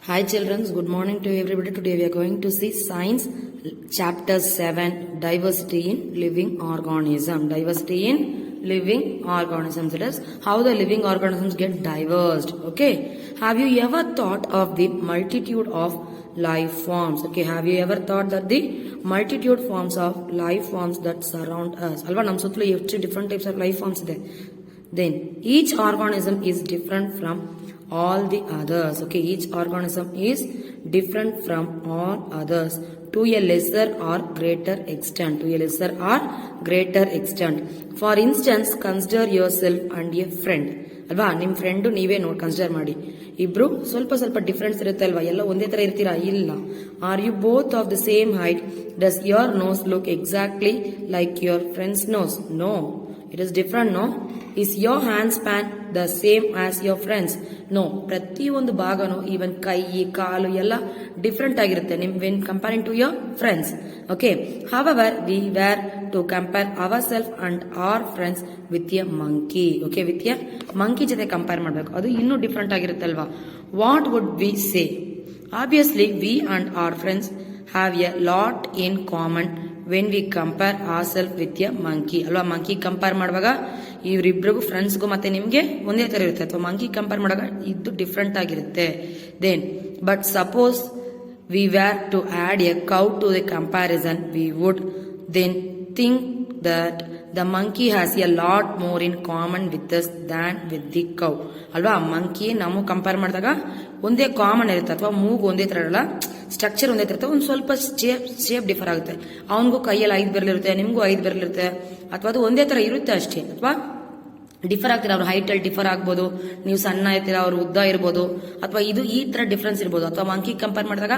Hi children, good morning to everybody. Today we are going to see Science Chapter 7, Diversity in Living Organism. Diversity in living organisms. It is how the living organisms get diverse. Okay. Have you ever thought of the multitude of life forms? Okay. Have you ever thought that the multitude forms of life forms that surround us? Alva nam sutlu ಎಷ್ಟು different types of life forms ಇದೆ. Then each organism is different from all the others. Okay, each organism is different from all others to a lesser or greater extent. To a lesser or greater extent. For instance, consider yourself and a friend. ಅಲ್ವಾ ನಿಮ್ಮ friend ನೀವೇ ನೋಡಿ consider ಮಾಡಿ. ಇಬ್ರು ಸ್ವಲ್ಪ difference ಇರುತ್ತೆ ಅಲ್ವಾ, ಎಲ್ಲ ಒಂದೇ ತರ ಇರ್ತೀರಾ? ಇಲ್ಲ. Are you both of the same height? Does your nose look exactly like your friend's nose? No, it is different. No, is your hand span the same as your friends? No, ಪ್ರತಿಯೊಂದು ಭಾಗನು even ಕೈ ಕಾಲು ಎಲ್ಲ different ಆಗಿರುತ್ತೆ ನಿಮ್ when comparing to your friends. Okay, however we were to compare ourselves and our friends with a monkey. Okay, with a monkey ಜೊತೆ compare ಮಾಡಬೇಕು, ಅದು ಇನ್ನೂ different ಆಗಿರುತ್ತೆ ಅಲ್ವಾ? What would we say? Obviously we and our friends have a lot in common when we compare ourselves with a monkey. ಅಲ್ವಾ, monkey compare ಮಾಡುವಾಗ ಇವರಿಬ್ರಿಗೂ ಫ್ರೆಂಡ್ಸ್ಗೂ ಮತ್ತೆ ನಿಮ್ಗೆ ಒಂದೇ ತರ ಇರುತ್ತೆ, ಅಥವಾ ಮಂಕಿ ಕಂಪೇರ್ ಮಾಡುವಾಗ ಇದು ಡಿಫ್ರೆಂಟ್ ಆಗಿರುತ್ತೆ. Then but suppose we were to add a cow to the comparison, we would then think that the monkey has a lot more in common with us than with the cow. ಅಲ್ವಾ, monkey ನಾವು compare ಮಾಡಿದಾಗ ಒಂದೇ common ಇರುತ್ತೆ, ಅಥವಾ ಮೂಗು ಒಂದೇ ತರ ಇರಲ್ಲ, ಸ್ಟ್ರಕ್ಚರ್ ಒಂದೇ ಇರುತ್ತೆ, ಒಂದು ಸ್ವಲ್ಪ ಶೇಪ್ ಡಿಫರ್ ಆಗುತ್ತೆ. ಅವನಿಗೂ ಕೈಯಲ್ಲಿ 5 ಬೆರಳಿರುತ್ತೆ, ನಿಮ್ಗೂ 5 ಬೆರಳಿರುತ್ತೆ, ಅಥವಾ ಅದು ಒಂದೇ ತರ ಇರುತ್ತೆ ಅಷ್ಟೇ, ಅಥವಾ ಡಿಫರ್ ಆಗ್ತೀರಾ. ಅವ್ರ ಹೈಟ್ ಅಲ್ಲಿ ಡಿಫರ್ ಆಗ್ಬೋದು, ನೀವು ಸಣ್ಣ ಇರ್ತೀರಾ, ಅವ್ರ ಉದ್ದ ಇರ್ಬೋದು, ಅಥವಾ ಇದು ಈ ತರ ಡಿಫ್ರೆನ್ಸ್ ಇರ್ಬೋದು. ಅಥವಾ ಮಂಕಿ ಕಂಪೇರ್ ಮಾಡಿದಾಗ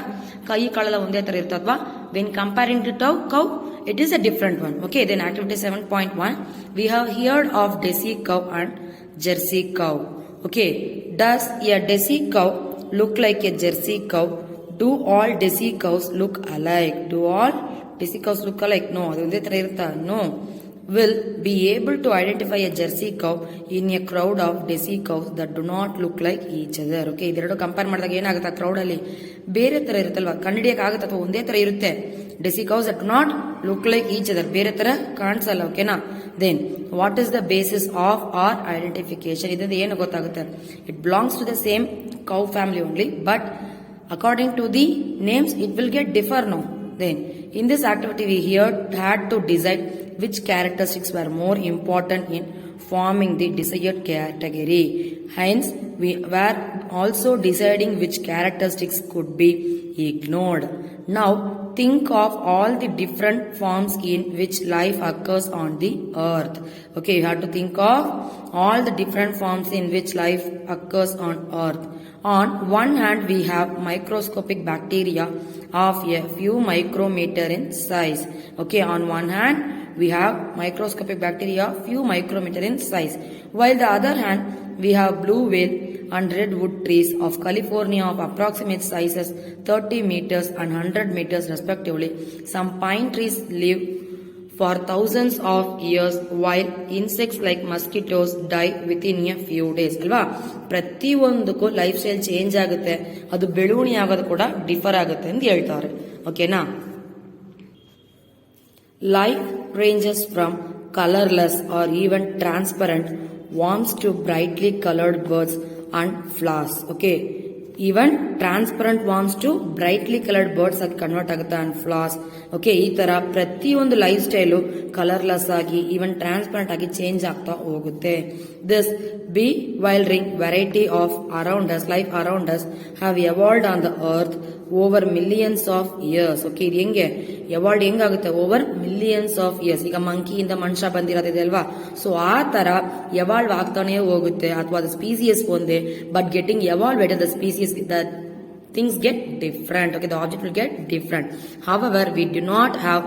ಕೈ ಕಾಳೆಲ್ಲ ಒಂದೇ ತರ ಇರುತ್ತೆ, ಅಥವಾ when comparing to cow it is a different one. Okay, then activity 7.1, we have heard of Deसी cow and Jersey cow. Okay, does a Deसी cow look like a Jersey cow? Do all Deसी cows look alike? Do all Deसी cows look alike? No, adu onde ತರ ಇರುತ್ತಾ? No. Will be able to identify a Jersey cow in a crowd of Deसी cows that do not look like each other. Okay, ಇದೆರಡು compare ಮಾಡಿದಾಗ ಏನಾಗುತ್ತೆ, crowd ಅಲ್ಲಿ ಬೇರೆ ತರ ಇರುತ್ತಲ್ವಾ, ಕಂಡಿಡಿಯಕ್ಕೆ ಆಗುತ್ತೆ, ಅಥವಾ ಒಂದೇ ತರ ಇರುತ್ತೆ. Decí cows that do not look like each other, ಬೇರೆ ತರ ಕಾಣಿಸಲ್ಲ. ಓಕೆನಾ? Then what is the basis of our identification? ಇದರಿಂದ ಏನು ಗೊತ್ತಾಗುತ್ತೆ? It belongs to the same cow family only, but according to the names it will get differ now. Then in this activity we here had to decide which characteristics were more important in forming the desired category. Hence we were also deciding which characteristics could be ignored. Now think of all the different forms in which life occurs on the earth. Okay, you have to think of all the different forms in which life occurs on earth. On one hand we have microscopic bacteria of a few micrometer in size. Okay, on one hand we have microscopic bacteria few micrometer in size, while the other hand we have blue whale and redwood trees of California of approximate sizes 30 meters and 100 meters respectively. Some pine trees live for thousands of years while insects like mosquitoes die within a few days. ಅಲ್ವಾ, ಪ್ರತಿಯೊಂದಕ್ಕೂ life style change ಆಗುತ್ತೆ, ಅದು ಬೆಳವಣಿಗೆ ಆಗೋದು ಕೂಡ differ ಆಗುತ್ತೆ ಅಂತ ಹೇಳ್ತಾರೆ. ಓಕೆನಾ? Life ranges from colorless or even transparent worms to brightly colored birds and flowers. Okay, even transparent worms to brightly colored birds ಆಗಿ ಕನ್ವರ್ಟ್ ಆಗುತ್ತೆ, ಅಂಡ್ ಫ್ಲವರ್ಸ್. ಓಕೆ, ಈ ತರ ಪ್ರತಿಯೊಂದು ಲೈಫ್ ಸ್ಟೈಲು ಕಲರ್ಲೆಸ್ ಆಗಿ ಈವನ್ ಟ್ರಾನ್ಸ್ಪರೆಂಟ್ ಆಗಿ change ಆಗ್ತಾ ಹೋಗುತ್ತೆ. This bewildering variety of around us, life around us have evolved on the earth over millions of years. Okay, ಇದು ಹೆಂಗೆ ಎವಾಲ್ಡ್ ಹೆಂಗಾಗುತ್ತೆ? Over millions of years. ಈಗ ಮಂಕಿಯಿಂದ ಮನುಷ್ಯ ಬಂದಿರೋದಿದೆ ಅಲ್ವಾ, ಸೊ ಆ ತರ ಎವಾಲ್ವ್ ಆಗ್ತಾನೆ ಹೋಗುತ್ತೆ, ಅಥವಾ ಅದು ಸ್ಪೀಸಿಯಸ್ ಒಂದೇ, but getting evolve the species that things get different. Okay, the object will get different. However, we do not have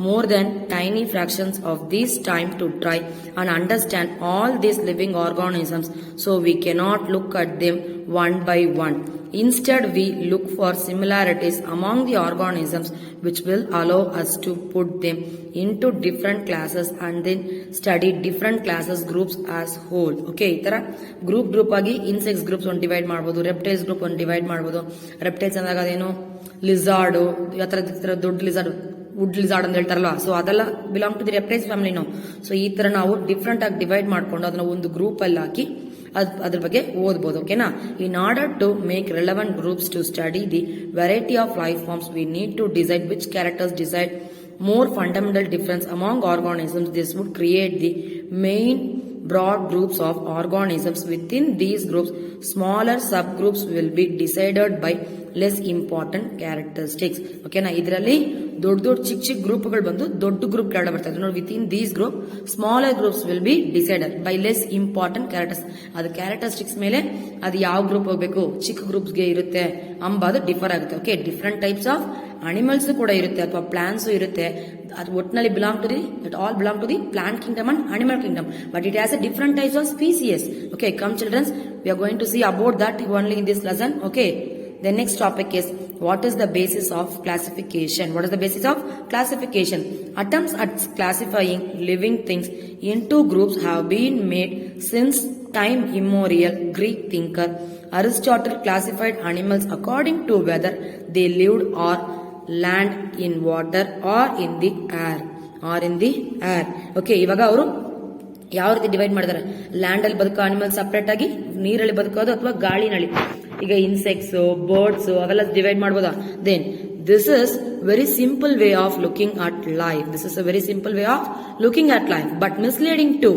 more than tiny fractions of this time to try and understand all these living organisms, so we cannot look at them one by one. Instead, we look for similarities among the organisms which will allow us to put them into different classes and then study different classes groups as whole. Okay, ಈ ತರ group ಆಗಿ insects groups ಒಂದು divide ಮಾಡಬಹುದು, reptiles group ಒಂದು divide ಮಾಡಬಹುದು. Reptiles ಅಂದಾಗ ಅದೇನು lizard, ತರ ದೊಡ್ಡ ಲಿಸಾರ್ಡ್, ವುಡ್ ಲಿಸಾರ್ಡ್ ಅಂತ ಹೇಳ್ತಾರಲ್ಲ, ಸೊ ಅದೆಲ್ಲ belong to the reptiles family ನಾವು. ಸೊ ಈ ತರ ನಾವು ಡಿಫ್ರೆಂಟ್ ಆಗಿ ಡಿವೈಡ್ ಮಾಡ್ಕೊಂಡು ಅದನ್ನ ಒಂದು ಗ್ರೂಪ್ ಅಲ್ಲಿ ಹಾಕಿ ಅದ್ರ ಬಗ್ಗೆ ಓದಬಹುದು. ಓಕೆನಾ? In order to make relevant groups to study the variety of life forms we need to decide which characters decide more fundamental difference among organisms. This would create the main broad groups of organisms. Within these groups, smaller subgroups will be decided by less important characteristics. Okay na, ಇದರಲ್ಲಿ ದೊಡ್ಡ ಚಿಕ್ಕ ಗ್ರೂಪ್ಗಳು ಬಂದು ದೊಡ್ಡ group ಕೆಳಗಡೆ ಬರ್ತಾ ಇದೆ ನೋಡಿ. Within these group smaller groups will be decided by less important characters. ಅದು ಕ್ಯಾರೆಕ್ಟರಿಸ್ಟಿಕ್ಸ್ ಮೇಲೆ ಅದು ಯಾವ ಗ್ರೂಪ್ ಹೋಗ್ಬೇಕು, ಚಿಕ್ಕ ಗ್ರೂಪ್ಸ್ಗೆ ಇರುತ್ತೆ ಅಂಬದು ಡಿಫರ್ ಆಗುತ್ತೆ. Okay, different types of animals ಕೂಡ ಇರುತ್ತೆ ಅಥವಾ ಪ್ಲಾಂಟ್ಸ್ ಇರುತ್ತೆ. ಅದು ಒಟ್ಟಿನಲ್ಲಿ it all belong to the plant kingdom and animal kingdom, but it has a different types of species. Okay, come childrens, we are going to see about that only in this lesson. Okay, the next topic is what is the basis of classification. What is the basis of classification? Attempts at classifying living things into groups have been made since time immemorial. Greek thinker Aristotle classified animals according to whether they lived or land in water or in the air. Okay, ಇವಾಗ ಅವರು ಯಾವ ರೀತಿ divide ಮಾಡಿದ್ದಾರೆ? Land ಅಲ್ಲಿ ಬದುಕೋ animal separate ಆಗಿ, ನೀರಲ್ಲಿ ಬದುಕೋದು ಅಥವಾ ಗಾಳಿನಲ್ಲಿ, ಈಗ ಇನ್ಸೆಕ್ಟ್ಸ್, ಬರ್ಡ್ಸ್ ಅವೆಲ್ಲ ಡಿವೈಡ್ ಮಾಡಬಹುದಾ? Then this is very simple way of looking at life. This is a very simple way of looking at life, but misleading too.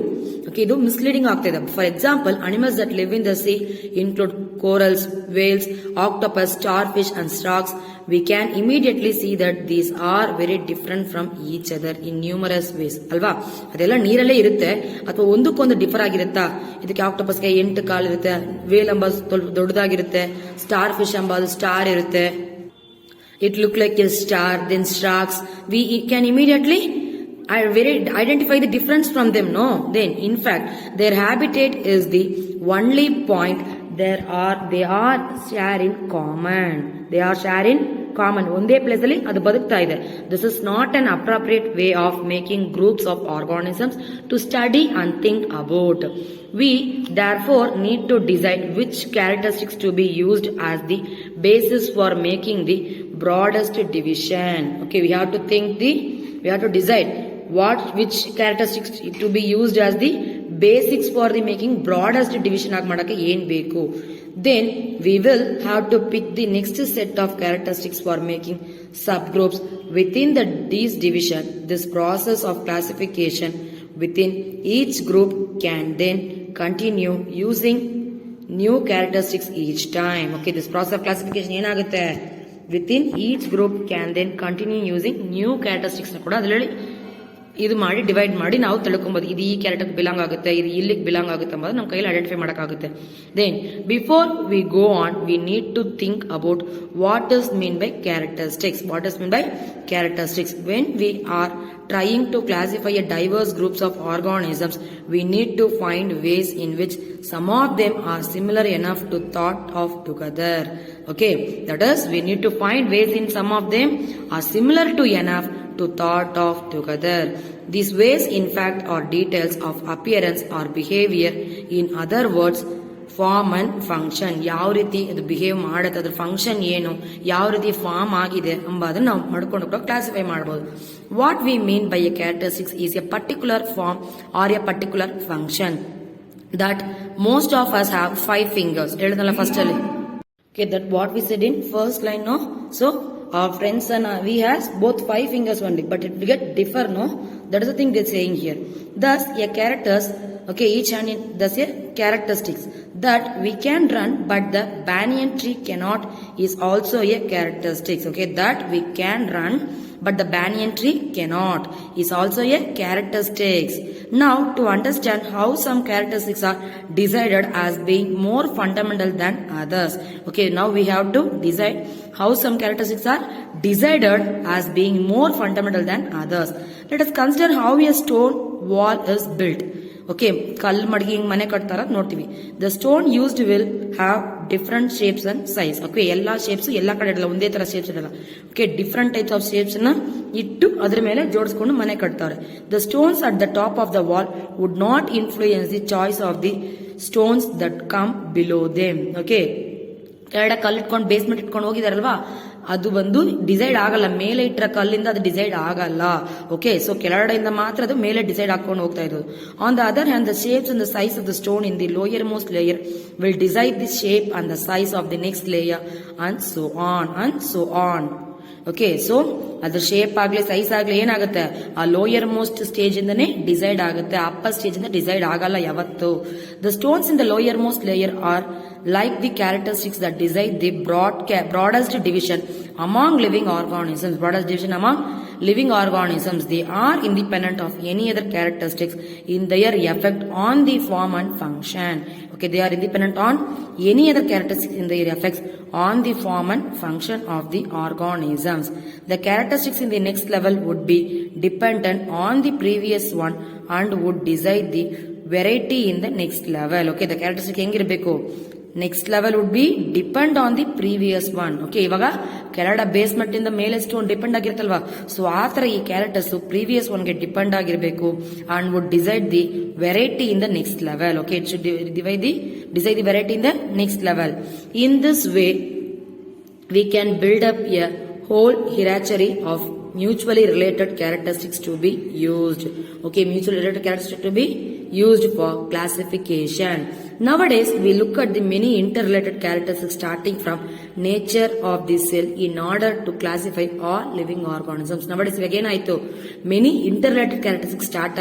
Okay, ಇದು ಮಿಸ್ಲೀಡಿಂಗ್ ಆಗ್ತಾ ಇದೆ. For example, animals that live in the sea include corals, whales, octopus, starfish and sharks. We can immediately see that these are very different from each other in numerous ways. ಅಲ್ವಾ? ಅದೆಲ್ಲ ನೀರಲ್ಲೇ ಇರುತ್ತೆ ಅಥವಾ ಒಂದಕ್ಕೊಂದು differ ಆಗಿರುತ್ತಾ? ಇದಕ್ಕೆ ಆಕ್ಟೋಪಸ್ಗೆ 8 ಕಾಲು ಇರುತ್ತೆ, veil ಎಂಬುದು ದೊಡ್ಡದಾಗಿರುತ್ತೆ, star fish ಎಂಬುದು star ಇರುತ್ತೆ, it look like a star. Then sharks, we can immediately identify the difference from them, no? Then in fact their habitat is the only point they are share in common. ಒಂದೇ place ಅಲ್ಲಿ ಅದು ಬದುಕ್ತಾ ಇದೆ. This is not an appropriate way of making groups of organisms to study and think about. We therefore need to decide which characteristics to be used as the basis for making the broadest division. Okay, we have to decide which characteristics to be used as the basics for the making broadest division ಆಗಿ ಮಾಡಕ್ಕೆ ಏನ್ ಬೇಕು. Then we will have to pick the next set of characteristics for making subgroups within these division. This process of classification within each group can then continue using new characteristics each time. Okay, this process of classification ಏನಾಗುತ್ತೆ? Within each group can then continue using new characteristics ಕೂಡ ಅದರಲ್ಲಿ ಇದು ಮಾಡಿ divide ಮಾಡಿ ನಾವು ತಿಳ್ಕೊಬಹುದು. ಇದು ಈ character belong ಆಗುತ್ತೆ, ಇದು ಇಲ್ಲಿಗೆ ಬಿಲಾಂಗ್ ಆಗುತ್ತೆ ಅಂಬೋದು ನಮ್ಮ ಕೈಯಲ್ಲಿ ಐಡೆಂಟಿಫೈ ಮಾಡೋಕ್ಕಾಗುತ್ತೆ. Then before we go on, we need to think about what is mean by characteristics. When we are trying to classify a diverse groups of organisms, we need to find ways in which some of them are similar enough to thought of together. Okay, that is, we need to find ways in some of them are similar to enough to thought of together. These ways in fact are details of appearance or behavior. In other words, form and function. ಯಾವ ರೀತಿ ಅದು behave ಮಾಡುತ್ತೆ, ಅದ್ರ function ಏನು, ಯಾವ ರೀತಿ form ಆಗಿದೆ ಎಂಬುದನ್ನು ನಾವು ಮಾಡ್ಕೊಂಡು ಕ್ಲಾಸಿಫೈ ಮಾಡಬಹುದು. What we mean by a characteristics is a particular form or a particular function that most of us have 5 fingers. ಹೇಳಿದ್ನಲ್ಲ ಫಸ್ಟ್ ಅಲ್ಲಿ. Okay, that what we said in first line, no? So our friends and we has both 5 fingers only, but it will get differ, no? That is the thing they're saying here. Thus a characters, okay, each hand in thus a characteristics that we can run but the banyan tree cannot is also a characteristics. Okay, that we can run but the banyan tree cannot is also a characteristics. Now to understand how some characteristics are decided as being more fundamental than others. Okay, now we have to decide how some characteristics are decided as being more fundamental than others. Let us consider how a stone wall is built. Okay, ಕಲ್ಲು ಮಡಗಿ ಹಿಂಗ್ ಮನೆ ಕಟ್ತಾರ ನೋಡ್ತೀವಿ. The stone used will have different shapes and size. Okay, ಎಲ್ಲಾ shapes ಎಲ್ಲಾ ಕಡೆ ಇರಲ್ಲ, ಒಂದೇ ತರ ಶೇಪ್ಸ್ ಇರಲ್ಲ. Okay, different types of shapes ನ ಇಟ್ಟು ಅದ್ರ ಮೇಲೆ ಜೋಡಿಸ್ಕೊಂಡು ಮನೆ ಕಟ್ತಾರೆ. The stones at the top of the wall would not influence the choice of the stones that come below them. Okay, ಕೆಳಗಡೆ ಕಲ್ಲು ಇಟ್ಕೊಂಡು ಬೇಸ್ಮೆಂಟ್ ಇಟ್ಕೊಂಡು ಹೋಗಿದಾರಲ್ವಾ, ಅದು ಬಂದು ಡಿಸೈಡ್ ಆಗಲ್ಲ. ಮೇಲೆ ಇಟ್ಟರ ಕಲ್ಲಿಂದ ಅದು ಡಿಸೈಡ್ ಆಗಲ್ಲ. ಓಕೆ, ಸೊ ಕೆಳಗಡೆಯಿಂದ ಮಾತ್ರ ಅದು ಮೇಲೆ ಡಿಸೈಡ್ ಹಾಕೊಂಡು ಹೋಗ್ತಾ ಇರೋದು. On the other hand, the shapes and the size of the stone in the lower most layer will decide the shape and the size of the next layer and so on. Okay, so ಅದ್ರ shape ಆಗ್ಲಿ size ಆಗ್ಲಿ ಏನಾಗುತ್ತೆ, ಆ lower most stage ಇಂದನೇ decide ಆಗುತ್ತೆ, upper stage ಇಂದ decide ಆಗಲ್ಲ ಯಾವತ್ತು. The stones in the lower most layer are like the characteristics that decide the broadest division among living organisms. Broadest division among living organisms. They are independent of any other characteristics in their effect on the form and function. Okay, they are independent on any other characteristics in their effects on the form and function of the organisms. The characteristics in the next level would be dependent on the previous one and would decide the variety in the next level. Okay, the characteristic ಹೆಂಗಿರಬೇಕು, next level would be depend on the previous one. Okay, ಇವಾಗ ಕೆಳಗಡೆ basement ಇಂದ ಮೇಲೆ stone depend ಆಗಿರುತ್ತಲ್ವಾ, so ಆ ತರ ಈ characters previous ಒನ್ಗೆ depend ಆಗಿರಬೇಕು and would decide the variety in the next level. Okay, it should decide the variety in the next level. In this way we can build up a whole hierarchy of mutually related characteristics to be used. Okay, mutually related characteristics to be used for classification. Nowadays, we look at the many interrelated characteristics starting from nature of the cell in order to classify all living organisms. Nowadays, again, many interrelated characteristics start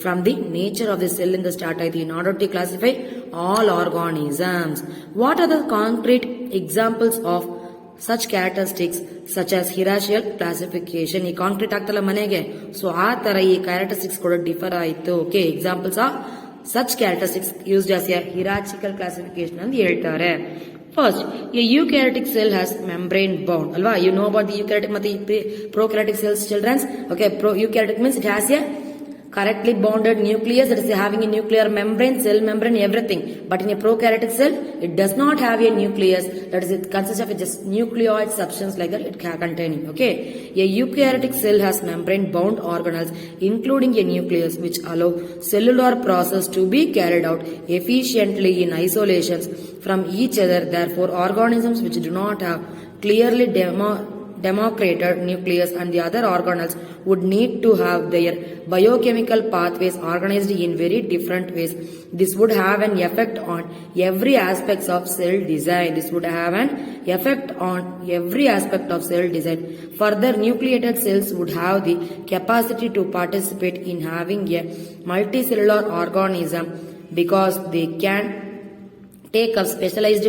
from the nature of the cell in the start in order to classify all organisms. What are the concrete examples of such characteristics such as hierarchical classification? ಈ concrete ಆಗ್ತಲ್ಲ ಮನೆಗೆ, so ಆ ತರ ಈ characteristics ಕೂಡ differ ಆಯ್ತು. Okay, examples of such characteristics used as a hierarchical classification ಅಂತ ಹೇಳ್ತಾರೆ. First, a eukaryotic cell has membrane bound. ಅಲ್ವಾ, you know about the eukaryotic ಮತ್ತೆ prokaryotic cells, children. Okay, eukaryotic means it has a correctly bounded nucleus, that is having a nuclear membrane, cell membrane, everything. But in a prokaryotic cell, it does not have a nucleus, that is it consists of just nucleoid substance like that it containing. Okay, a eukaryotic cell has membrane bound organelles including a nucleus which allow cellular process to be carried out efficiently in isolations from each other. Therefore, organisms which do not have clearly demarcated nucleus and the other organelles would need to have their biochemical pathways organized in very different ways. This would have an effect on every aspect of cell design. Further, nucleated cells would have the capacity to participate in having a multicellular organism because they can take up specialized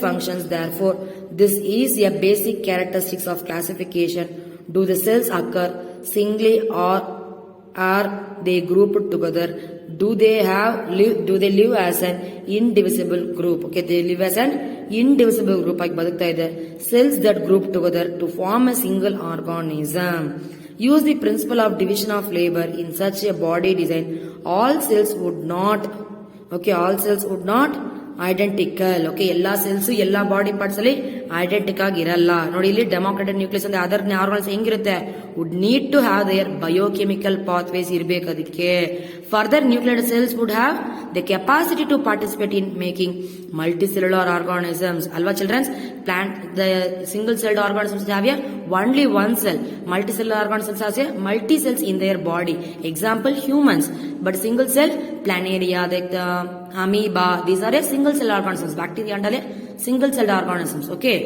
functions. Therefore, this is a basic characteristics of classification. Do the cells occur singly or are they grouped together? Do they live as an indivisible group? Okay, they live as an indivisible group. Cells that group together to form a single organism. Use the principle of division of labor in such a body design. All cells would not identical. Okay, ಎಲ್ಲಾ cells ಎಲ್ಲಾ body parts ಅಲ್ಲಿ identic ಆಗಿರಲ್ಲ. ನೋಡಿ, ಇಲ್ಲಿ ಡೆಮೋಕ್ರೆಟೆಡ್ nucleus ಅಂದ್ರೆ other organs ಹೆಂಗಿರುತ್ತೆ, would need to have their biochemical pathways ಇರಬೇಕು ಅದಕ್ಕೆ. Further, nucleated cells would have the capacity to participate in making multicellular organisms. ಅಲ್ವಾ childrens, plant the single celled organisms have a only one cell. Multicellular organisms has a multi cells in their body. Example, humans. But single cell, planaria, like the amoeba, these are a single cell organisms. Bacteria and all single celled organisms. Okay.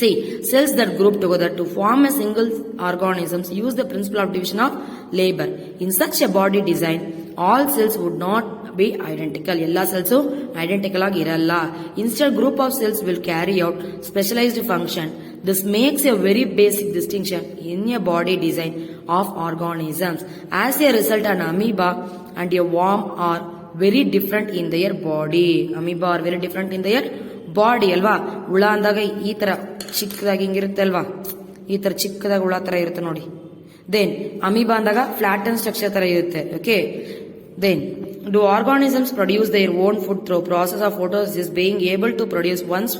See, cells that group together to form a single organisms use the principle of division of labor. In such a body design, all cells would not be identical. Ella cells identical agi iralla. Instead, group of cells will carry out specialized function. This makes a very basic distinction in a body design of organisms. As a result, an amoeba and a worm are very different in their body. Amoeba are very different in their body ಅಲ್ವಾ. ಹುಳ ಅಂದಾಗ ಈ ತರ ಚಿಕ್ಕದಾಗಿ ಹಿಂಗಿರುತ್ತೆ ಅಲ್ವಾ, ಈ ತರ ಚಿಕ್ಕದಾಗಿ ಹುಳ ತರ ಇರುತ್ತೆ ನೋಡಿ. ದೆನ್ ಅಮೀಬಾ ಅಂದಾಗ ಫ್ಲಾಟ್ ಅಂಡ್ ಸ್ಟ್ರಕ್ಚರ್ ತರ ಇರುತ್ತೆ. Okay, then Do organisms produce their own food through process of photosynthesis, being able to produce one's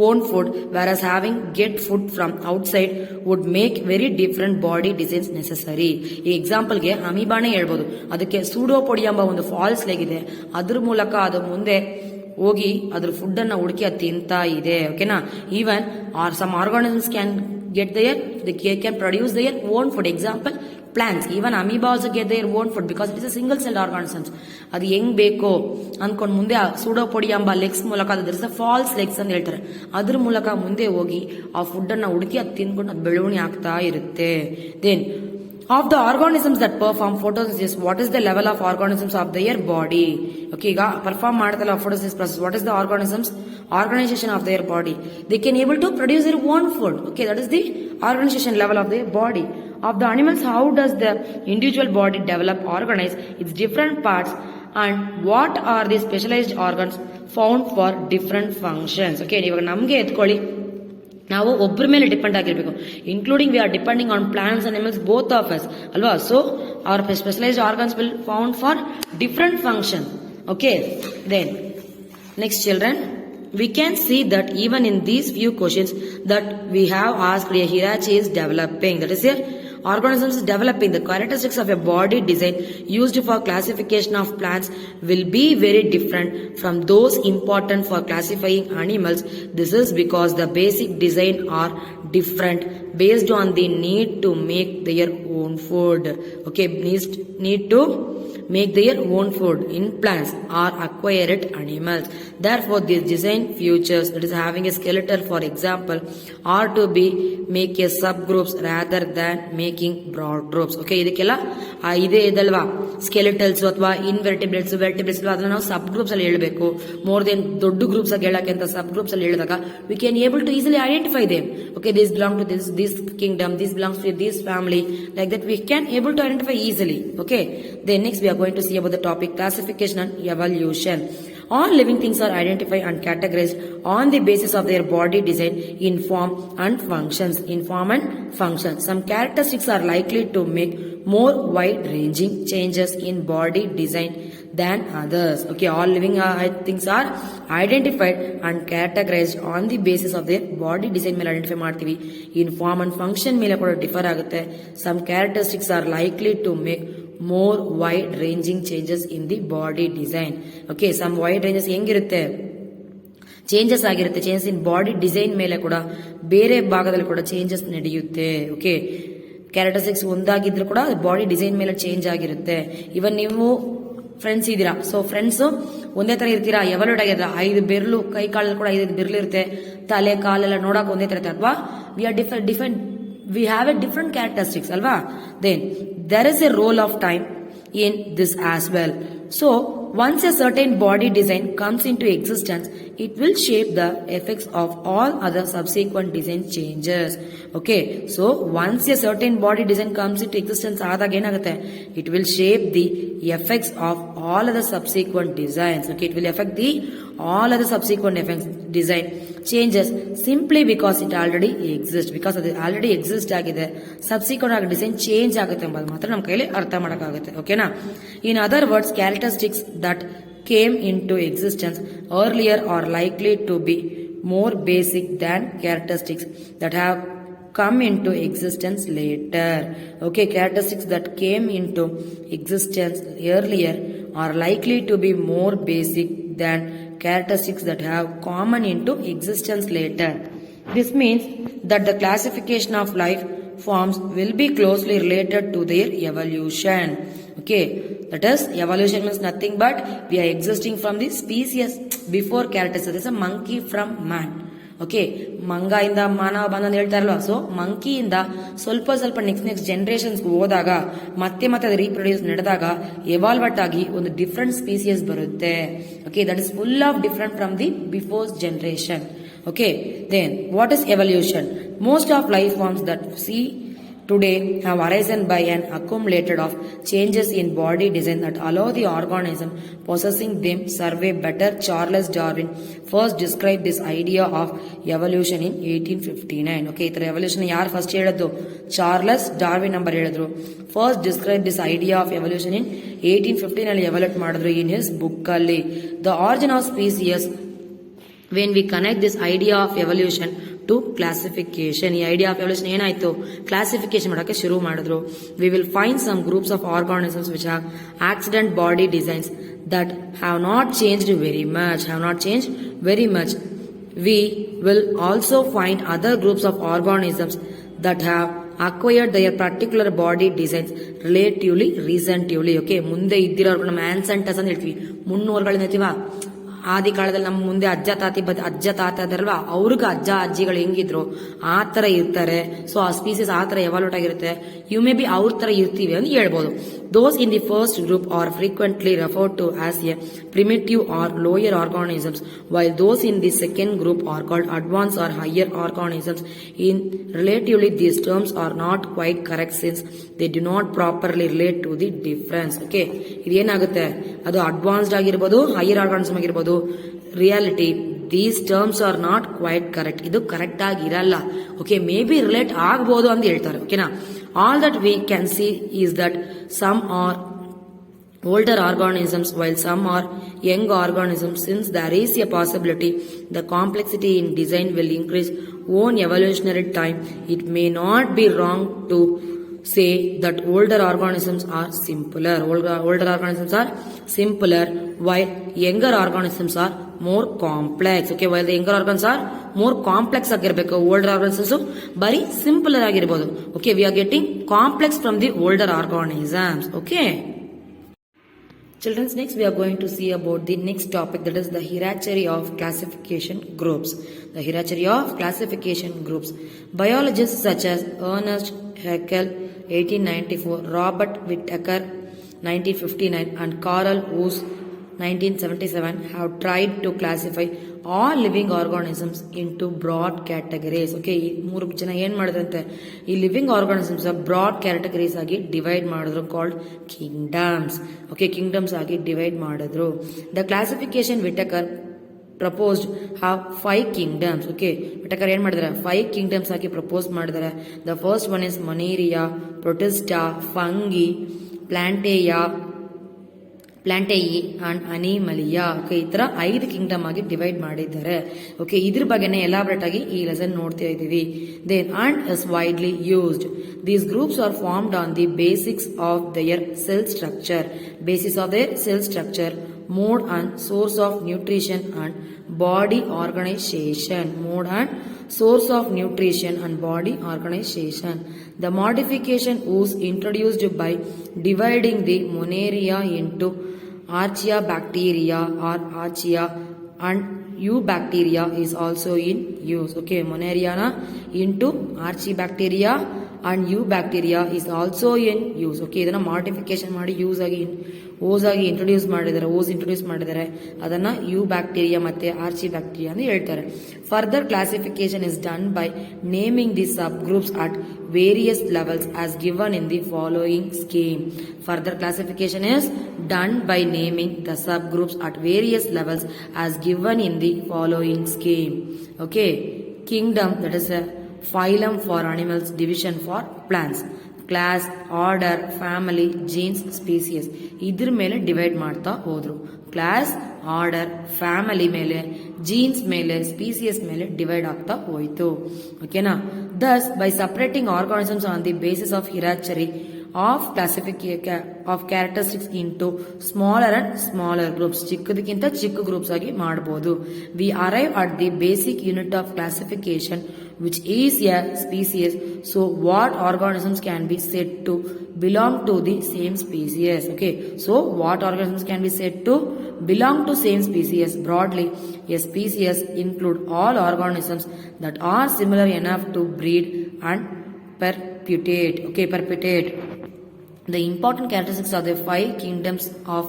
own food, whereas having get food from outside would make very different body designs necessary. ಈ ಎಕ್ಸಾಂಪಲ್ಗೆ ಅಮೀಬಾನೇ ಹೇಳ್ಬೋದು. ಅದಕ್ಕೆ ಸೂಡೋಪೊಡಿ ಎಂಬ ಒಂದು falls leg ಇದೆ, ಅದ್ರ ಮೂಲಕ ಅದು ಮುಂದೆ ಹೋಗಿ ಅದ್ರ ಫುಡ್ ಅನ್ನ ಹುಡುಕಿ ಅದು ತಿಂತಾ ಇದೆ. ಓಕೆನಾ? Even are some organisms can get they can produce their own food. Example, plants. Even amoeba also get their own food because it is a single celled organisms. ಅದು ಹೆಂಗ್ ಬೇಕೋ ಅನ್ಕೊಂಡ್ ಮುಂದೆ ಸೂಡೋಪೊಡಿ ಎಂಬ ಲೆಗ್ಸ್ ಮೂಲಕ ಅದು ಫಾಲ್ಸ್ ಲೆಗ್ಸ್ ಅಂತ ಹೇಳ್ತಾರೆ, ಅದ್ರ ಮೂಲಕ ಮುಂದೆ ಹೋಗಿ ಆ ಫುಡ್ ಅನ್ನ ಹುಡುಕಿ ಅದು ತಿನ್ಕೊಂಡು ಅದು ಬೆಳವಣಿಗೆ ಆಗ್ತಾ ಇರುತ್ತೆ. Then of the organisms that perform photosynthesis, what is the level of organisms of their body? Okay, ಈಗ perform ಮಾಡ್ತಲ್ಲ photosynthesis process, what is the organisms organization of their body? They can able to produce their own food. Okay, that is the organization level of their body. Of the animals, how does the individual body develop, organize its different parts, and what are the specialized organs found for different functions? Okay, ಇವಾಗ ನಮಗೆ ಎತ್ಕೊಳ್ಳಿ, ನಾವು ಒಬ್ಬರ ಮೇಲೆ depend ಆಗಿರ್ಬೇಕು, including we are depending on plants and animals, both of us ಅಲ್ವಾ. So our specialized organs will found for different function. Okay, then next children, we can see that even in these few questions that we have asked, a hierarchy is developing. That is, organisms is developing. The characteristics of a body design used for classification of plants will be very different from those important for classifying animals. This is because the basic design are different based on the need to make their own food. Okay, need to make their own food in plants or acquired animals. Therefore, these design features, that is having a skeleton for example, are to be make a subgroups rather than making broad groups. Okay, ಇದಕ್ಕೆಲ್ಲ ಇದೆ ಇದಲ್ವಾ, ಸ್ಕೆಲೆಟಲ್ಸ್ ಅಥವಾ ಇನ್ವೆರ್ಟಿಬ್ರೇಟ್ಸ್, ವೆರ್ಟಿಬ್ರೇಟ್ಸ್, ಅದನ್ನ ನಾವು ಸಬ್ groups ಅಲ್ಲಿ ಹೇಳಬೇಕು. More than ದೊಡ್ಡ groups ಆಗಿ ಹೇಳಕ್ಕೆ ಅಂತ ಸಬ್ ಗ್ರೂಪ್ಸ್ ಅಲ್ಲಿ ಹೇಳಿದಾಗ we can able to easily identify them. Okay, this belong to this kingdom, this belongs to this family, like that we can able to identify easily. Okay, then next we are going to see about the topic classification and evolution. All living things are identified and categorized on the basis of their body design in form and functions. In form and function, some characteristics are likely to make more wide-ranging changes in body design than others. Okay, all living things are identified and categorized on the basis of their body design ಮೇಲೆ identify ಮಾಡ್ತೀವಿ. In form and function ಮೇಲೆ ಕೂಡ differ ಆಗುತ್ತೆ. Some characteristics are likely to make more wide ranging changes in the body design. Okay, some wide ranges ಹೆಂಗಿರುತ್ತೆ, changes ಆಗಿರುತ್ತೆ. Changes in body design ಮೇಲೆ ಕೂಡ ಬೇರೆ ಭಾಗದಲ್ಲಿ ಕೂಡ ಚೇಂಜಸ್ ನಡೆಯುತ್ತೆ. ಓಕೆ, ಕ್ಯಾರೆಕ್ಟರಿಸ್ಟಿಕ್ಸ್ ಒಂದಾಗಿದ್ರು ಕೂಡ ಬಾಡಿ ಡಿಸೈನ್ ಮೇಲೆ ಚೇಂಜ್ ಆಗಿರುತ್ತೆ. ಇವನ್ ನೀವು ಫ್ರೆಂಡ್ಸ್ ಇದ್ದೀರಾ, ಸೊ ಫ್ರೆಂಡ್ಸ್ ಒಂದೇ ತರ ಇರ್ತೀರಾ, ಎವಲ್ಯೂಟ್ ಆಗಿರ 5 ಬೆರಳು, ಕೈ ಕಾಲಲ್ಲಿ ಕೂಡ 5 ಬೆರಳು ಇರುತ್ತೆ, ತಲೆ ಕಾಲೆಲ್ಲ ನೋಡಕ್ ಒಂದೇ ತರ ಇರುತ್ತೆ, ಅಥವಾ we are we have a different characteristics alva. Then there is a role of time in this as well. So once a certain body design comes into existence, it will shape the effects of all other subsequent design changes. Okay, so once a certain body design comes into existence adag enagutte, it will shape the effects of all other subsequent designs. Okay, it will affect the all other subsequent effects design changes simply because it already exists. Because ಅದು already exist ಆಗಿದೆ, subsequent ಆಗಿ design change ಆಗುತ್ತೆ ಎಂಬುದು ಮಾತ್ರ ನಮ್ಮ ಕೈಲಿ ಅರ್ಥ ಮಾಡೋಕ್ಕಾಗುತ್ತೆ. ಓಕೆನಾ? In other words, characteristics that came into existence earlier are likely to be more basic than characteristics that have come into existence later. Okay, characteristics that came into existence earlier are likely to be more basic than characteristics that have come into existence later. This means that the classification of life forms will be closely related to their evolution. Okay, that is, evolution means nothing but we are existing from the species before characteristics. That is a monkey from man. Okay, ಮಂಗದಿಂದ ಮಾನವ ಬಂದಂತ ಹೇಳ್ತಾರಲ್ವಾ, so ಮಂಕಿಯಿಂದ ಸ್ವಲ್ಪ next generations ಹೋದಾಗ ಮತ್ತೆ ಅದು reproduce ನಡೆದಾಗ ಎವಾಲ್ವಟ್ ಆಗಿ ಒಂದು ಡಿಫ್ರೆಂಟ್ ಸ್ಪೀಸಿಯಸ್ ಬರುತ್ತೆ. Okay, that is full of different from the before generation. Okay, then what is evolution? Most of life forms that see today have arisen by an accumulated of changes in body design that allow the organism possessing them survive better. Charles Darwin first described this idea of evolution in 1859. Okay, ಈ ತರ evolution ಯಾರು first ಹೇಳಿದ್ದು? Charles Darwin number ಹೇಳಿದ್ರು. First describe this idea of evolution in 1815 ಅಲ್ಲಿ evolute ಮಾಡಿದ್ರು in his book ಅಲ್ಲಿ. The origin of species when we connect this idea of evolution to classification, ಈ idea of evolution ಏನಾಯ್ತು? Classification ಮಾಡಕ್ಕೆ ಶುರು ಮಾಡಿದ್ರು. We will find some groups of organisms which have accident body designs that have not changed very much. We will also find other groups of organisms that have acquired their particular body designs relatively recently. Okay, ಮುಂದೆ ಇದ್ದಿರೋರು ನಮ್ಮ ಆನ್ಸೆಂಟಸ್ ಅಂತ ಹೇಳ್ತೀವಿ, ಮುನ್ನೋರ್ಗಳಿಂದ ಹೇಳ್ತೀವ. ಆದಿ ಕಾಲದಲ್ಲಿ ನಮ್ಮ ಮುಂದೆ ಅಜ್ಜ ತಾತ ಅದಲ್ವಾ, ಅವ್ರಿಗೆ ಅಜ್ಜ ಅಜ್ಜಿಗಳು ಹೆಂಗಿದ್ರು ಆ ತರ ಇರ್ತಾರೆ. ಸೊ ಆ ಸ್ಪೀಸೀಸ್ ಆ ತರ ಎವಾಲ್ಯೂಟ್ ಆಗಿರುತ್ತೆ. ಯು ಮೇ ಬಿ ಅವ್ರ ತರ ಇರ್ತೀವಿ ಅಂತ ಹೇಳ್ಬೋದು. Those in the first group are frequently referred to as a primitive or lower organisms, while those in the second group are called advanced or higher organisms. In relatively, these terms are not quite correct since they do not properly relate to the difference. Okay, ಇದೇನಾಗುತ್ತೆ? ಅದು advanced ಆಗಿರ್ಬೋದು, higher organism ಆಗಿರ್ಬೋದು. Reality these terms are not quite correct. ಇದು correct ಆಗಿರಲ್ಲ. Okay, maybe relate ಆಗ್ಬೋದು ಅಂತ ಹೇಳ್ತಾರೆ. ಓಕೆನಾ? All that we can see is that some are older organisms while some are young organisms. Since there is a possibility the complexity in design will increase own evolutionary time, it may not be wrong to say that older organisms are simpler. Older organisms are simpler while younger organisms are more complex. Okay, while the younger organisms are more complex ಆಗಿರಬೇಕು, older organisms ಬರೀ ಸಿಂಪಲರ್ ಆಗಿರಬಹುದು. Okay, we are getting complex from the older organisms. Okay, children, next we are going to see about the next topic, that is the hierarchy of classification groups. The hierarchy of classification groups. Biologists such as Ernest Haeckel 1894, Robert Whittaker 1959 and Carl Woese 1977 have tried to classify all living organisms into broad categories. Okay, ಈ ಮೂರು ಜನ ಏನ್ ಮಾಡಿದ್ರಂತೆ, ಈ living organisms broad categories ಆಗಿ divide ಮಾಡಿದ್ರು, called kingdoms. Okay, kingdoms ಆಗಿ divide ಮಾಡಿದ್ರು. The classification Whittaker proposed have 5 kingdoms. Okay, Whittaker ಏನ್ ಮಾಡಿದಾರೆ? 5 kingdoms ಆಗಿ ಪ್ರಪೋಸ್ ಮಾಡಿದಾರೆ. The first one is Monera, Protista, Fungi, Plantae and Animalia. Okay, ಈ ತರ 5 ಕಿಂಗ್ಡಮ್ ಆಗಿ ಡಿವೈಡ್ ಮಾಡಿದ್ದಾರೆ. ಓಕೆ, ಇದ್ರ ಬಗ್ಗೆನೇ ಎಲಾಬ್ರೇಟ್ ಆಗಿ ಈ ಲೆಸನ್ ನೋಡ್ತಾ ಇದ್ದೀವಿ. Then and is widely used. These groups are formed on the basics of their cell structure, mode and source of nutrition and body organization. The modification was introduced by dividing the Monaria into Archaeobacteria or Archaea, and Eubacteria is also in use. Okay, Monaria into Archaeobacteria and Eubacteria is also in use. Okay, ಇದನ್ನ modification ಮಾಡಿ ಓಸ್ ಆಗಿ introduce ಮಾಡಿದ್ದಾರೆ. ಅದನ್ನ ಯೂಬ್ಯಾಕ್ಟೀರಿಯಾ ಮತ್ತೆ ಆರ್ಚಿಬ್ಯಾಕ್ಟೀರಿಯಾ ಅಂತ ಹೇಳ್ತಾರೆ. Further classification is done by naming the sub groups at various levels as given in the following scheme. Further classification is done by naming the subgroups at various levels as given in the following scheme. Okay, kingdom, that is a phylum for animals, division for plants, class, order, family, genes, species. ಇದ್ರ ಮೇಲೆ divide ಮಾಡ್ತಾ ಹೋದ್ರು. Class, order, family ಮೇಲೆ, jeans ಮೇಲೆ, ಸ್ಪೀಸಿಯಸ್ ಮೇಲೆ divide ಆಗ್ತಾ ಹೋಯ್ತು. ಓಕೆನಾ? Thus, by separating organisms on the basis of hierarchy of classification of characteristics into smaller and smaller groups, ಚಿಕ್ಕದಕ್ಕಿಂತ ಚಿಕ್ಕ ಗ್ರೂಪ್ಸ್ ಆಗಿ ಮಾಡಬಹುದು. We arrive at the basic unit of classification, which is a species. So what organisms can be said to belong to the same species? Okay, so what organisms can be said to belong to same species? Broadly, a species include all organisms that are similar enough to breed and perpetuate. Okay, perpetuate. The important characteristics of the 5 kingdoms of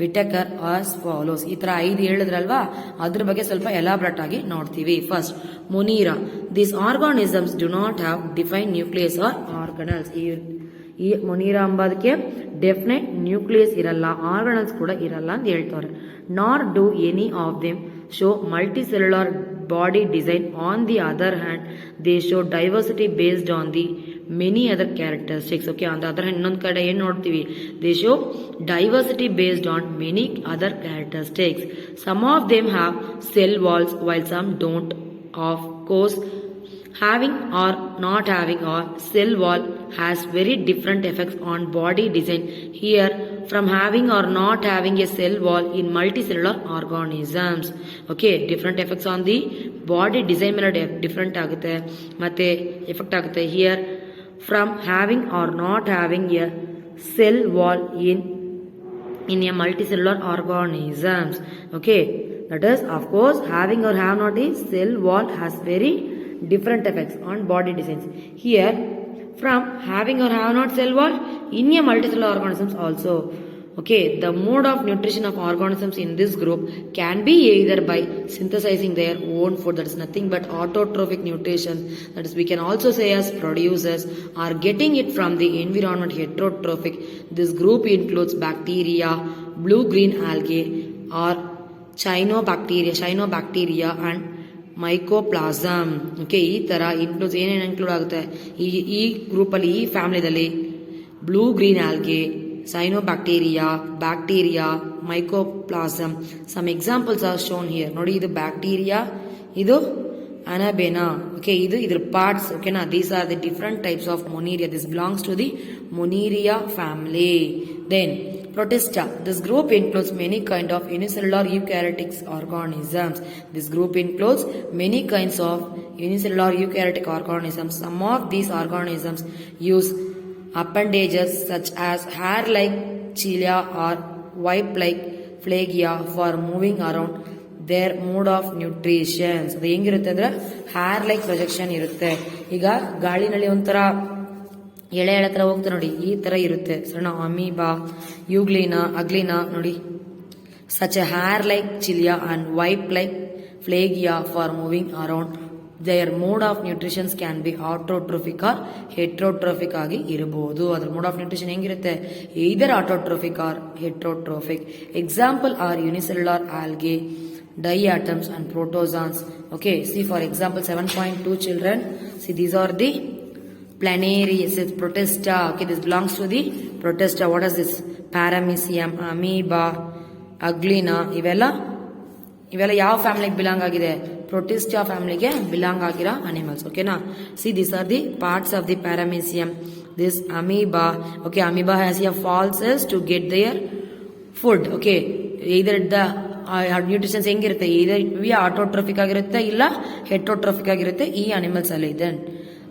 Whittaker as follows. ಈ ತರ 5 ಹೇಳಿದ್ರಲ್ವಾ, ಅದ್ರ ಬಗ್ಗೆ ಸ್ವಲ್ಪ elaborate ಆಗಿ ನೋಡ್ತೀವಿ. First Monera. This organisms do not have define nucleus or organelles. ಈ Monera ಅಂಬೋದಕ್ಕೆ definite nucleus ಇರಲ್ಲ, ಆರ್ಗನಲ್ಸ್ ಕೂಡ ಇರಲ್ಲ ಅಂತ ಹೇಳ್ತಾರೆ. Nor do any of them show multicellular body design. On the other hand, they show diversity based on the many other characteristics. Okay, on the other hand, ಇನ್ನೊಂದು ಕಡೆ ಏನು ನೋಡ್ತೀವಿ, they show diversity based on many other characteristics. Some of them have cell walls while some don't. Of course, having or not having a cell wall has very different effects on body design. Here, from having or not having a cell wall in multicellular organisms. Okay, different effects on the body design ಮೇಲೆ different ಆಗುತ್ತೆ ಮತ್ತೆ effect ಆಗುತ್ತೆ. Here, from having or not having a cell wall in a multicellular organisms. Okay, that is, of course, having or have not a cell wall has very different effects on body designs. Here, from having or have not cell wall in a multicellular organisms also. Okay, the mode of nutrition of organisms in this group can be either by synthesizing their own food, that is nothing but autotrophic nutrition, that is we can also say as producers, or getting it from the environment, heterotrophic. This group includes bacteria, blue-green algae, or cyanobacteria and mycoplasma. Okay, ಈ ತರ includes ಏನೇನು include ಆಗುತ್ತೆ ಈ ಗ್ರೂಪಲ್ಲಿ, ಈ ಫ್ಯಾಮಿಲಿದಲ್ಲಿ blue green algae, cyanobacteria, bacteria, mycoplasma. Some examples are shown here. ನೋಡಿ, ಇದು ಬ್ಯಾಕ್ಟೀರಿಯಾ, ಇದು ಅನಬೇನಾ. ಓಕೆ, ಇದು ಇದ್ರ ಪಾರ್ಟ್ಸ್. ಓಕೆನಾ, these are the different types of Monera. This belongs to the Monera family. Then Protista. This group includes many kind of unicellular eukaryotic organisms. This group includes many kinds of unicellular eukaryotic organisms. Some of these organisms use appendages such as hair-like cilia or whip-like phalangia for moving around their mode of nutrition. ಅದು ಹೆಂಗಿರುತ್ತೆ ಅಂದ್ರೆ hair like projection ಇರುತ್ತೆ. ಈಗ ಗಾಳಿನಲ್ಲಿ ಒಂಥರ ಎಳೆ ಹತ್ರ ಹೋಗ್ತಾ ನೋಡಿ, ಈ ತರ ಇರುತ್ತೆ. ಸಣ್ಣ ಅಮೀಬಾ, ಯೂಗ್ಲಿನಾ, ಅಗ್ಲಿನಾ ನೋಡಿ. Such a hair like cilia and whip like flagella for moving around. Their mode of nutritions can be autotrophic or heterotrophic ಆಗಿ ಇರಬಹುದು. ಅದ್ರ ಮೋಡ್ ಆಫ್ ನ್ಯೂಟ್ರಿಷನ್ ಹೆಂಗಿರುತ್ತೆ, either autotrophic or heterotrophic. Example are unicellular algae, diatoms and protozoans. Okay, see for example 7.2 children. See, these are the Planarius, Protista. Okay, this belongs to the Protista. What is this? Paramecium, amoeba, aglina. ಇವೆಲ್ಲ ಯಾವ ಫ್ಯಾಮಿಲಿಗೆ belong ಆಗಿದೆ? Protista ಫ್ಯಾಮಿಲಿಗೆ belong ಆಗಿರೋ animals. ಓಕೆನಾ, see this are the parts of the paramecium. This amoeba. Okay, amoeba has a fall cells to get their food. Okay, either the nutritions ಹೆಂಗಿರುತ್ತೆ, either autotrophic ಆಗಿರುತ್ತೆ, ಇಲ್ಲ ಹೆಟ್ರೋಟ್ರೋಫಿಕ್ ಆಗಿರುತ್ತೆ ಈ animals ಅಲ್ಲಿ.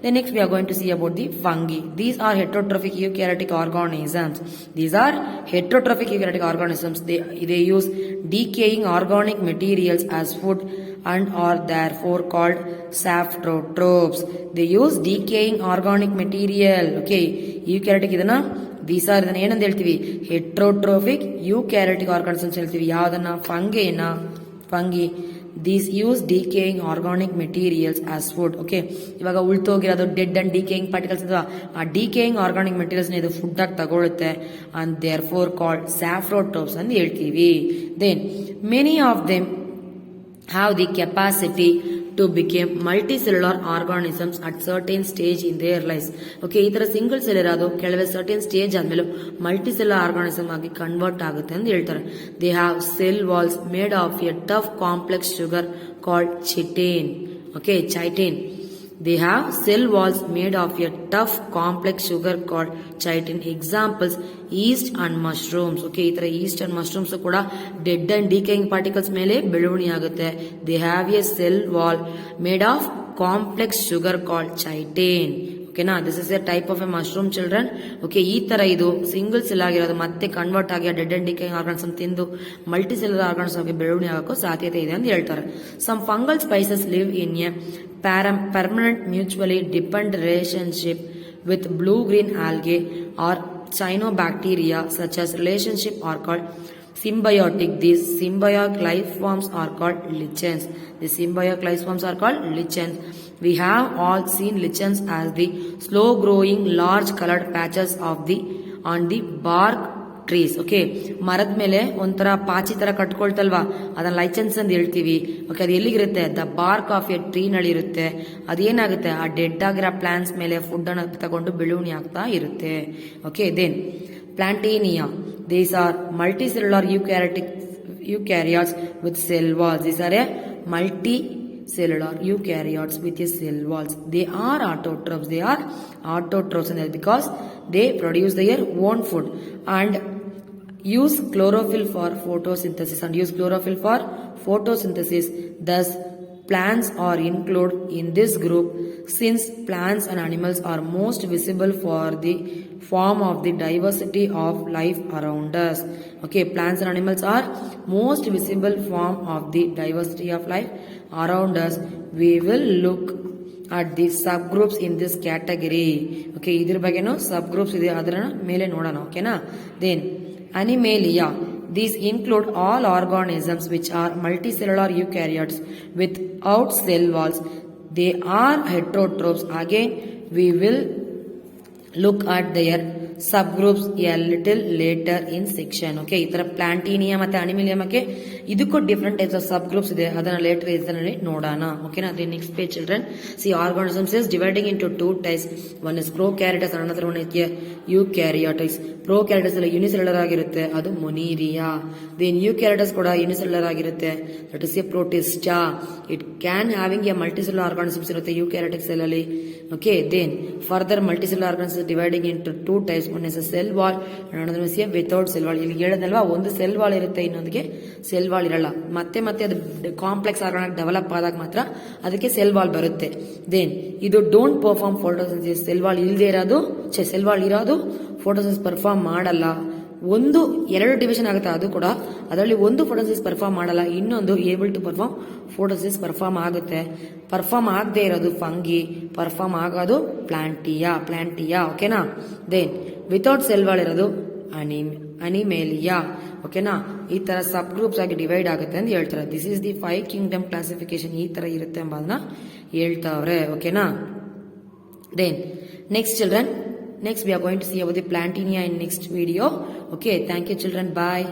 Then next we are going to see about the fungi. These are heterotrophic eukaryotic organisms. These are heterotrophic eukaryotic organisms. They use decaying organic materials as food and are therefore called saprotrophs. They use decaying organic material. Okay, eukaryotic ಇದನ್ನ these are ಇದನ್ನ ಏನಂತ ಹೇಳ್ತೀವಿ? heterotrophic eukaryotic organisms ಹೇಳ್ತೀವಿ. ಯಾವ್ದನ್ನ? fungi. These use decaying organic materials as food. Okay, ಇವಾಗ ಉಳ್ತೋಗಿರೋದು dead and decaying particles ಅಥವಾ ಆ ಡಿಕೇಯಿಂಗ್ ಆರ್ಗಾನಿಕ್ ಮೆಟೀರಿಯಲ್ಸ್ ಇದು ಫುಡ್ ಆಗಿ ತಗೊಳುತ್ತೆ and therefore called saprotrophs ಅಂತ ಹೇಳ್ತೀವಿ. Then many of them have the capacity to become multicellular organisms at certain stage in their lives. Okay, ಈ ತರ single cell ಇರೋದು ಕೆಲವೇ ಸರ್ಟನ್ ಸ್ಟೇಜ್ ಆದ್ಮೇಲೆ ಮಲ್ಟಿಸೆಲ್ಲರ್ ಆರ್ಗಾನಿಸಮ್ ಆಗಿ ಕನ್ವರ್ಟ್ ಆಗುತ್ತೆ ಅಂತ ಹೇಳ್ತಾರೆ. They have cell walls made of a tough complex sugar called chitin. Okay, chitin. They have cell walls made of a tough complex sugar called chitin. Examples, yeast and mushrooms. Okay, ಈ ತರ yeast and mushrooms ಕೂಡ dead and decaying particles ಮೇಲೆ ಬೆಳವಣಿಗೆ ಆಗುತ್ತೆ. They have a cell wall made of complex sugar called chitin. ಓಕೆನಾ, this is a type of a mushroom children. Okay, ಈ ತರ ಇದು ಸಿಂಗಲ್ ಸೆಲ್ ಆಗಿರೋದು ಮತ್ತೆ ಕನ್ವರ್ಟ್ ಆಗಿ ಡೆಡ್ ಅಂಡ್ ಡಿಕೇಯಿಂಗ್ ಆರ್ಗನ್ಸ್ ತಿಂದು ಮಲ್ಟಿ ಸೆಲ್ಯುಲರ್ ಆರ್ಗನ್ಸ್ ಆಗಿ ಬೆಳವಣಿಗೆ ಆಗೋಕ್ಕೂ ಸಾಧ್ಯತೆ ಇದೆ ಅಂತ ಹೇಳ್ತಾರೆ. Some fungal spices live in a permanent mutually dependent relationship with blue-green algae or cyanobacteria, such as relationship are called symbiotic. These symbiotic life forms are called lichens. The symbiotic life forms are called lichens. We have all seen lichens as the slow growing large colored patches of the on the bark trees. Okay, ಮರದ ಮೇಲೆ ಒಂಥರ ಪಾಚಿ ತರ ಕಟ್ಕೊಳ್ತಲ್ವಾ, ಅದನ್ನ ಲೈಚೆನ್ಸ್ ಅಂತ ಹೇಳ್ತೀವಿ. Okay, ಅದು ಎಲ್ಲಿಗಿರುತ್ತೆ? The bark of a tree ನಳಿರುತ್ತೆ. ಅದೇನಾಗುತ್ತೆ? ಆ ಡೆಡ್ ಆಗಿರೋ ಪ್ಲಾಂಟ್ಸ್ ಮೇಲೆ ಫುಡ್ ಅನ್ನು ತಗೊಂಡು ಬೆಳವಣಿಗೆ ಆಗ್ತಾ ಇರುತ್ತೆ. Okay, then Plantae. These are multicellular eukaryotes with cell walls. These are a multi-cellular eukaryotes with a cell walls. They are autotrophs. They are autotrophs because they produce their own food and use chlorophyll for photosynthesis. Thus, plants are included in this group since plants and animals are most visible for the form of the diversity of life around us. Okay, plants and animals are most visible form of the diversity of life around us. We will look at the subgroups in this category. Okay, ಇದ್ರ ಬಗ್ಗೆನೂ subgroups ಇದೆ, ಅದರ ಮೇಲೆ ನೋಡೋಣ. ಓಕೆನಾ? Then Animalia. These include all organisms which are multicellular eukaryotes without cell walls. They are heterotrophs. Again, we will look at their subgroups a little later in section. Okay, ಈ ತರ ಪ್ಲಾಂಟೀನಿಯಾ ಮತ್ತೆ ಅನಿಮಿಲಿಯಮಕ್ಕೆ ಇದಕ್ಕೂ different types of sub groups ಇದೆ, ಅದನ್ನ later ಇದರಲ್ಲಿ ನೋಡೋಣ. ಓಕೆನಾ? ಅದೇ next page children. See organisms is dividing into two types. One is prokaryotes, another one is eukaryotics. Prokaryotes ಅಲ್ಲಿ ಯೂನಿಸೆಲ್ಯುಲರ್ ಆಗಿರುತ್ತೆ, ಅದು ಮೊನೀರಿಯಾ. ದೆನ್ ಯೂಕ್ಯಾರಿಟಸ್ ಕೂಡ ಯೂನಿಸೆಲ್ಯುಲರ್ ಆಗಿರುತ್ತೆ, that is a Protista. It can having a multicellular organisms ಇರುತ್ತೆ eukaryotic cell ಅಲ್ಲಿ. Okay, then further multicellular organisms dividing into two types. One is cell wall, another is a without cell wall. ಇಲ್ಲಿ ಹೇಳಿದ್ನಲ್ವಾ, ಒಂದು cell wall ಇರುತ್ತೆ, ಇನ್ನೊಂದಿಗೆ cell wall ಇರಲ್ಲ. ಮತ್ತೆ ಅದು complex argon develop ಆದಾಗ ಮಾತ್ರ ಅದಕ್ಕೆ ಸೆಲ್ ವಾಲ್ ಬರುತ್ತೆ. ದೆನ್ ಇದು don't perform photosynthesis. Cell wall ಇಲ್ಲದೆ ಇರೋದು, ಸೆಲ್ ವಾಲ್ ಇರೋದು ಫೋಟೋಸಿಂಥಸಿಸ್ ಪರ್ಫಾರ್ಮ್ ಮಾಡಲ್ಲ. ಎರಡು ಡಿವಿಷನ್ ಆಗುತ್ತೆ, ಅದು ಕೂಡ ಅದರಲ್ಲಿ ಒಂದು ಫೋಟೋಸಿಸ್ ಪರ್ಫಾರ್ಮ್ ಮಾಡಲ್ಲ, ಇನ್ನೊಂದು ಏಬಲ್ ಟು ಪರ್ಫಾರ್ಮ್ ಫೋಟೋಸಿಸ್ ಪರ್ಫಾರ್ಮ್ ಆಗುತ್ತೆ. ಪರ್ಫಾರ್ಮ್ ಆಗದೆ ಇರೋದು ಫಂಗಿ, ಪರ್ಫಾರ್ಮ್ ಆಗೋದು ಪ್ಲಾಂಟಿಯಾ. ಓಕೆನಾ? ದೆನ್ ವಿತೌಟ್ ಸೆಲ್ ವಾಲ್ ಇರೋದು ಅನಿಮೇಲಿಯಾ. ಓಕೆನಾ? ಈ ತರ ಸಬ್ ಗ್ರೂಪ್ಸ್ ಆಗಿ ಡಿವೈಡ್ ಆಗುತ್ತೆ ಅಂತ ಹೇಳ್ತಾರೆ. This is the 5 kingdom classification. ಈ ತರ ಇರುತ್ತೆ ಎಂಬುದನ್ನ ಹೇಳ್ತಾವ್ರೆ. ಓಕೆನಾ? Then next children, next we are going to see about the Plantinia in next video. Okay, thank you children, bye.